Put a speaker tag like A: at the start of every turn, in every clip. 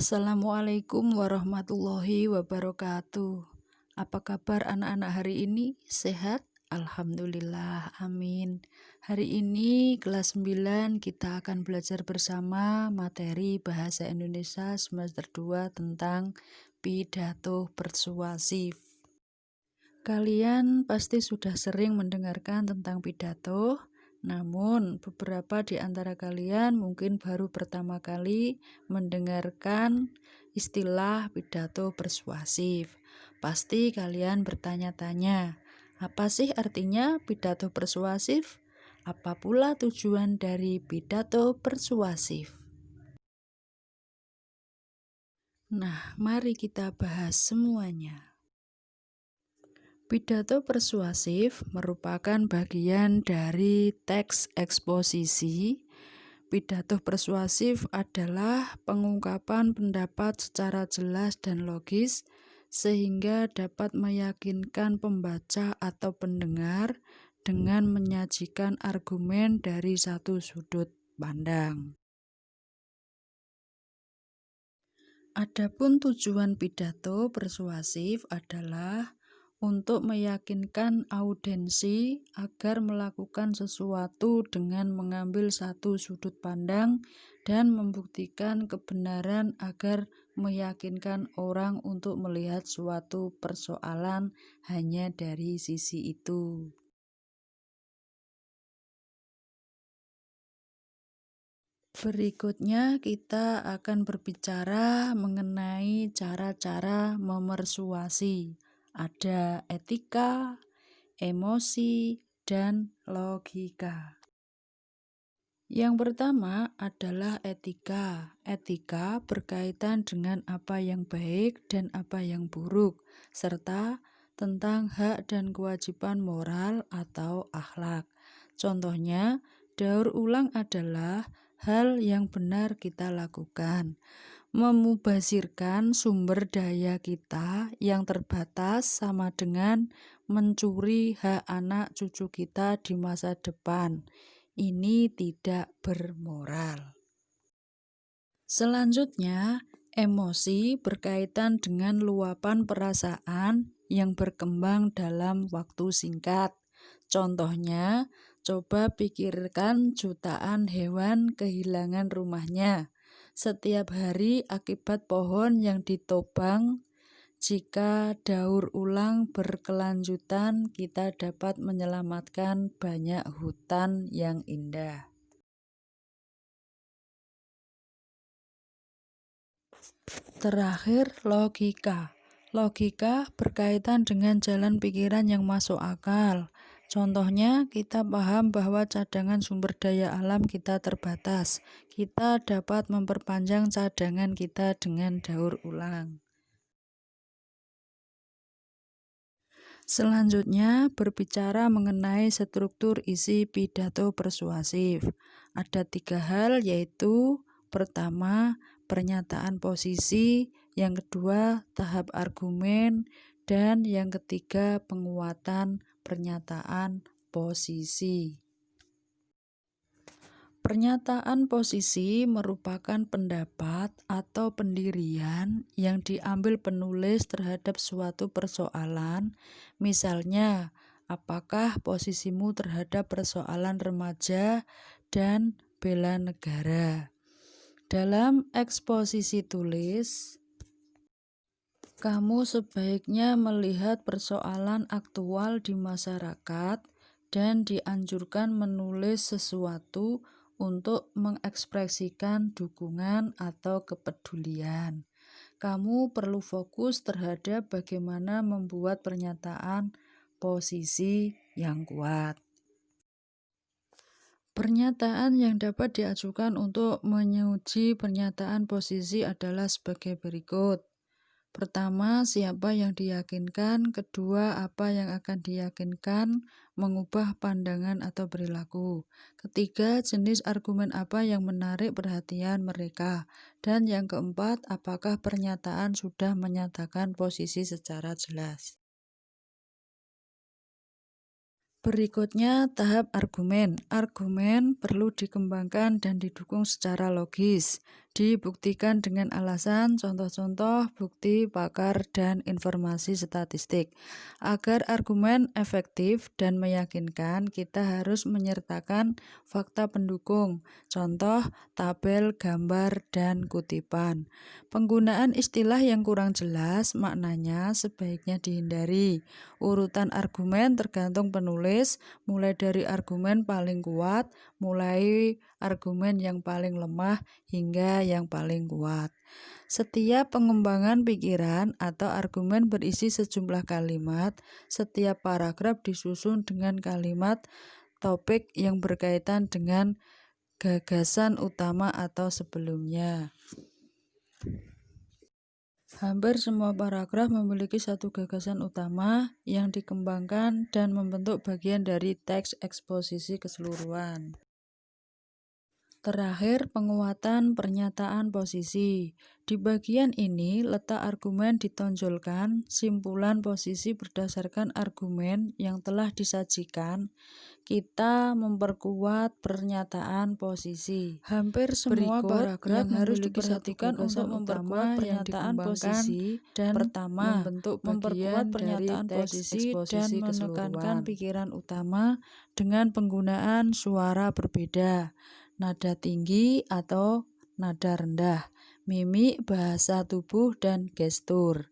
A: Assalamualaikum warahmatullahi wabarakatuh. Apa kabar anak-anak hari ini? Sehat? Alhamdulillah, amin. Hari ini kelas 9 kita akan belajar bersama materi Bahasa Indonesia semester 2 tentang pidato persuasif. Kalian pasti sudah sering mendengarkan tentang pidato. Namun, beberapa di antara kalian mungkin baru pertama kali mendengarkan istilah pidato persuasif. Pasti kalian bertanya-tanya, apa sih artinya pidato persuasif? Apa pula tujuan dari pidato persuasif? Nah, mari kita bahas semuanya. Pidato persuasif merupakan bagian dari teks eksposisi. Pidato persuasif adalah pengungkapan pendapat secara jelas dan logis sehingga dapat meyakinkan pembaca atau pendengar dengan menyajikan argumen dari satu sudut pandang. Adapun tujuan pidato persuasif adalah untuk meyakinkan audiensi agar melakukan sesuatu dengan mengambil satu sudut pandang dan membuktikan kebenaran agar meyakinkan orang untuk melihat suatu persoalan hanya dari sisi itu. Berikutnya kita akan berbicara mengenai cara-cara memersuasi. Ada etika, emosi, dan logika. Yang pertama adalah etika. Etika berkaitan dengan apa yang baik dan apa yang buruk, serta tentang hak dan kewajiban moral atau akhlak. Contohnya, daur ulang adalah hal yang benar kita lakukan. Memubazirkan sumber daya kita yang terbatas sama dengan mencuri hak anak cucu kita di masa depan. Ini tidak bermoral. Selanjutnya, emosi berkaitan dengan luapan perasaan yang berkembang dalam waktu singkat. Contohnya, coba pikirkan jutaan hewan kehilangan rumahnya setiap hari akibat pohon yang ditobang. Jika daur ulang berkelanjutan, kita dapat menyelamatkan banyak hutan yang indah. Terakhir, logika. Logika berkaitan dengan jalan pikiran yang masuk akal. Contohnya, kita paham bahwa cadangan sumber daya alam kita terbatas. Kita dapat memperpanjang cadangan kita dengan daur ulang. Selanjutnya, berbicara mengenai struktur isi pidato persuasif. Ada 3 hal, yaitu pertama, pernyataan posisi, yang kedua, tahap argumen, dan yang ketiga, penguatan pernyataan posisi. Pernyataan posisi merupakan pendapat atau pendirian yang diambil penulis terhadap suatu persoalan. Misalnya, apakah posisimu terhadap persoalan remaja dan bela negara? Dalam eksposisi tulis, kamu sebaiknya melihat persoalan aktual di masyarakat dan dianjurkan menulis sesuatu untuk mengekspresikan dukungan atau kepedulian. Kamu perlu fokus terhadap bagaimana membuat pernyataan posisi yang kuat. Pernyataan yang dapat diajukan untuk menguji pernyataan posisi adalah sebagai berikut. Pertama, siapa yang diyakinkan. Kedua, apa yang akan diyakinkan, mengubah pandangan atau perilaku. Ketiga, jenis argumen apa yang menarik perhatian mereka. Dan yang keempat, apakah pernyataan sudah menyatakan posisi secara jelas. Berikutnya, tahap argumen. Argumen perlu dikembangkan dan didukung secara logis. Dibuktikan dengan alasan, contoh-contoh, bukti, pakar, dan informasi statistik. Agar argumen efektif dan meyakinkan, kita harus menyertakan fakta pendukung, contoh, tabel, gambar, dan kutipan. Penggunaan istilah yang kurang jelas maknanya sebaiknya dihindari. Urutan argumen tergantung penulis, mulai dari argumen paling kuat, mulai argumen yang paling lemah, hingga yang paling kuat. Setiap pengembangan pikiran atau argumen berisi sejumlah kalimat. Setiap paragraf disusun dengan kalimat topik yang berkaitan dengan gagasan utama atau sebelumnya. Hampir semua paragraf memiliki satu gagasan utama yang dikembangkan dan membentuk bagian dari teks eksposisi keseluruhan. Terakhir, penguatan pernyataan posisi. Di bagian ini, letak argumen ditonjolkan, simpulan posisi berdasarkan argumen yang telah disajikan. Kita memperkuat pernyataan posisi. Hampir semua paragraf yang harus diperhatikan untuk memperkuat pernyataan posisi dan pertama, membentuk bagian pernyataan posisi dan menekankan pikiran utama dengan penggunaan suara berbeda, nada tinggi atau nada rendah, mimik, bahasa tubuh, dan gestur.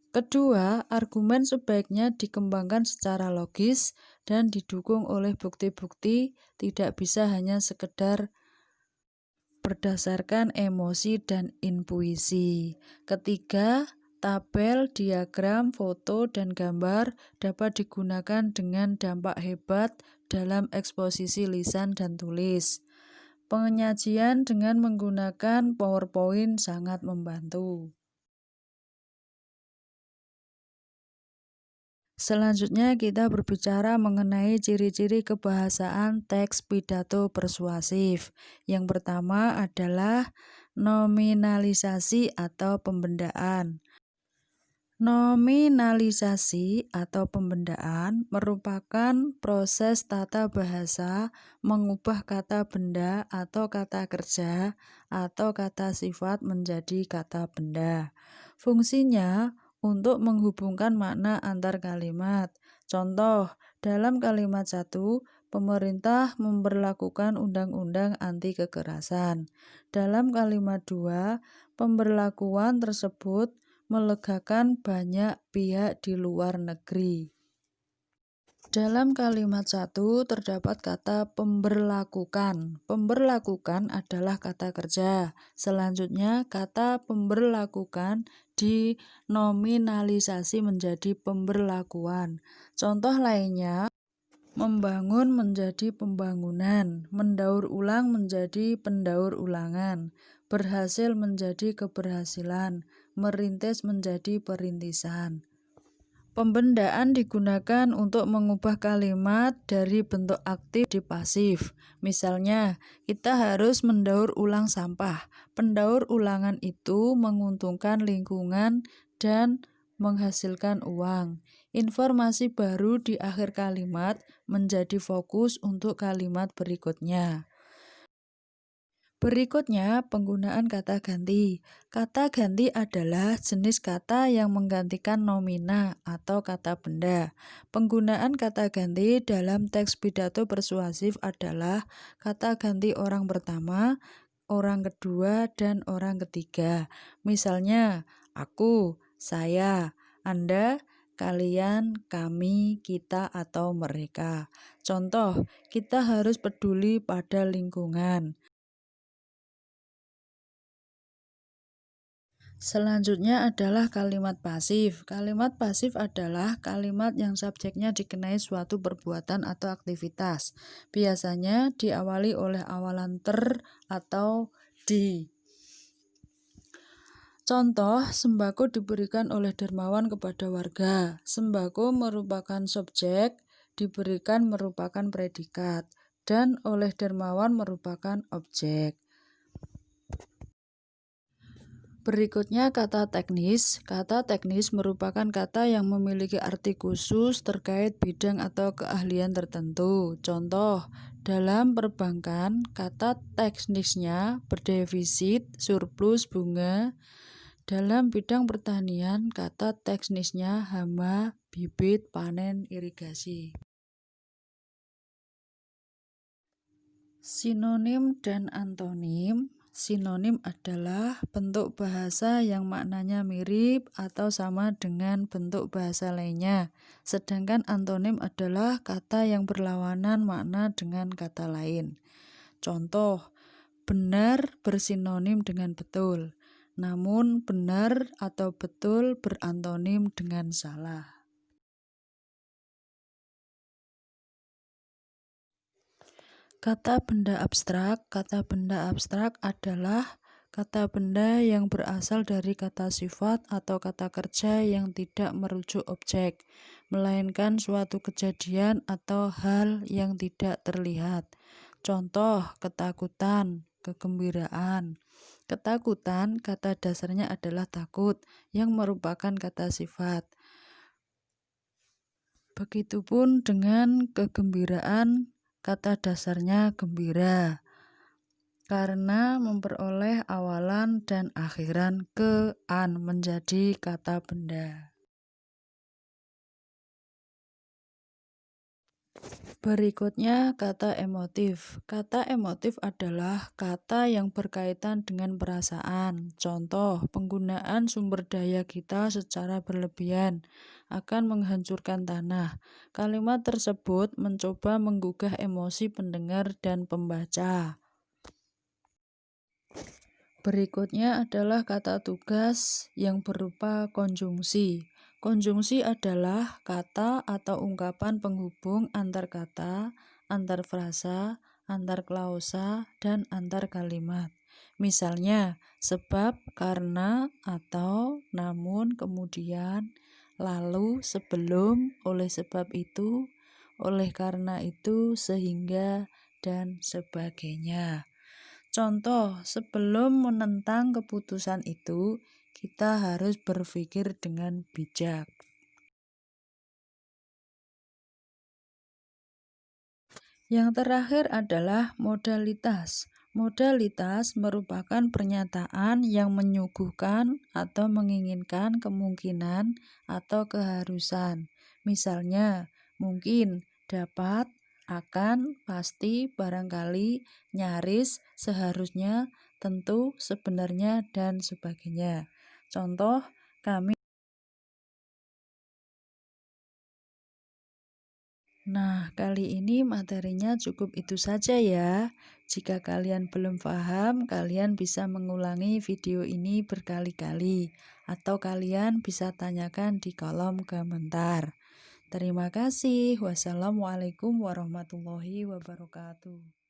A: Kedua, argumen sebaiknya dikembangkan secara logis dan didukung oleh bukti-bukti, tidak bisa hanya sekedar berdasarkan emosi dan intuisi. Ketiga, tabel, diagram, foto, dan gambar dapat digunakan dengan dampak hebat dalam eksposisi lisan dan tulis. Penyajian dengan menggunakan PowerPoint sangat membantu. Selanjutnya kita berbicara mengenai ciri-ciri kebahasaan teks pidato persuasif. Yang pertama adalah nominalisasi atau pembendaan. Nominalisasi atau pembendaan merupakan proses tata bahasa mengubah kata benda atau kata kerja atau kata sifat menjadi kata benda. Fungsinya untuk menghubungkan makna antar kalimat. Contoh, dalam kalimat 1, pemerintah memberlakukan undang-undang anti kekerasan. Dalam kalimat 2, pemberlakuan tersebut melegakan banyak pihak di luar negeri. Dalam kalimat 1 terdapat kata pemberlakukan. Pemberlakukan adalah kata kerja. Selanjutnya kata pemberlakukan dinominalisasi menjadi pemberlakuan. Contoh lainnya, membangun menjadi pembangunan, mendaur ulang menjadi pendaur ulangan, berhasil menjadi keberhasilan, merintis menjadi perintisan. Pembendaan digunakan untuk mengubah kalimat dari bentuk aktif di pasif. Misalnya, kita harus mendaur ulang sampah. Pendaur ulangan itu menguntungkan lingkungan dan menghasilkan uang. Informasi baru di akhir kalimat menjadi fokus untuk kalimat berikutnya. Berikutnya, penggunaan kata ganti. Kata ganti adalah jenis kata yang menggantikan nomina atau kata benda. Penggunaan kata ganti dalam teks pidato persuasif adalah kata ganti orang pertama, orang kedua, dan orang ketiga. Misalnya, aku, saya, Anda, kalian, kami, kita, atau mereka. Contoh, kita harus peduli pada lingkungan. Selanjutnya adalah kalimat pasif. Kalimat pasif adalah kalimat yang subjeknya dikenai suatu perbuatan atau aktivitas. Biasanya diawali oleh awalan ter atau di. Contoh, sembako diberikan oleh dermawan kepada warga. Sembako merupakan subjek, diberikan merupakan predikat, dan oleh dermawan merupakan objek. Berikutnya kata teknis. Kata teknis merupakan kata yang memiliki arti khusus terkait bidang atau keahlian tertentu. Contoh, dalam perbankan, kata teknisnya berdefisit, surplus, bunga. Dalam bidang pertanian, kata teknisnya hama, bibit, panen, irigasi. Sinonim dan antonim. Sinonim adalah bentuk bahasa yang maknanya mirip atau sama dengan bentuk bahasa lainnya. Sedangkan antonim adalah kata yang berlawanan makna dengan kata lain. Contoh, benar bersinonim dengan betul. Namun benar atau betul berantonim dengan salah. Kata benda abstrak. Kata benda abstrak adalah kata benda yang berasal dari kata sifat atau kata kerja yang tidak merujuk objek, melainkan suatu kejadian atau hal yang tidak terlihat. Contoh, ketakutan, kegembiraan. Ketakutan, kata dasarnya adalah takut, yang merupakan kata sifat. Begitupun dengan kegembiraan, kata dasarnya gembira, karena memperoleh awalan dan akhiran ke-an menjadi kata benda. Berikutnya kata emotif. Kata emotif adalah kata yang berkaitan dengan perasaan. Contoh, penggunaan sumber daya kita secara berlebihan akan menghancurkan tanah. Kalimat tersebut mencoba menggugah emosi pendengar dan pembaca. Berikutnya adalah kata tugas yang berupa konjungsi. Konjungsi adalah kata atau ungkapan penghubung antar kata, antar frasa, antar klausa, dan antar kalimat. Misalnya, sebab, karena, atau, namun, kemudian, lalu, sebelum, oleh sebab itu, oleh karena itu, sehingga, dan sebagainya. Contoh, sebelum menentang keputusan itu, kita harus berpikir dengan bijak. Yang terakhir adalah modalitas. Modalitas merupakan pernyataan yang menyuguhkan atau menginginkan kemungkinan atau keharusan. Misalnya, mungkin, dapat, akan, pasti, barangkali, nyaris, seharusnya, tentu, sebenarnya, dan sebagainya. Contoh, kami. Nah, kali ini materinya cukup itu saja ya. Jika kalian belum paham, kalian bisa mengulangi video ini berkali-kali, atau kalian bisa tanyakan di kolom komentar. Terima kasih. Wassalamualaikum warahmatullahi wabarakatuh.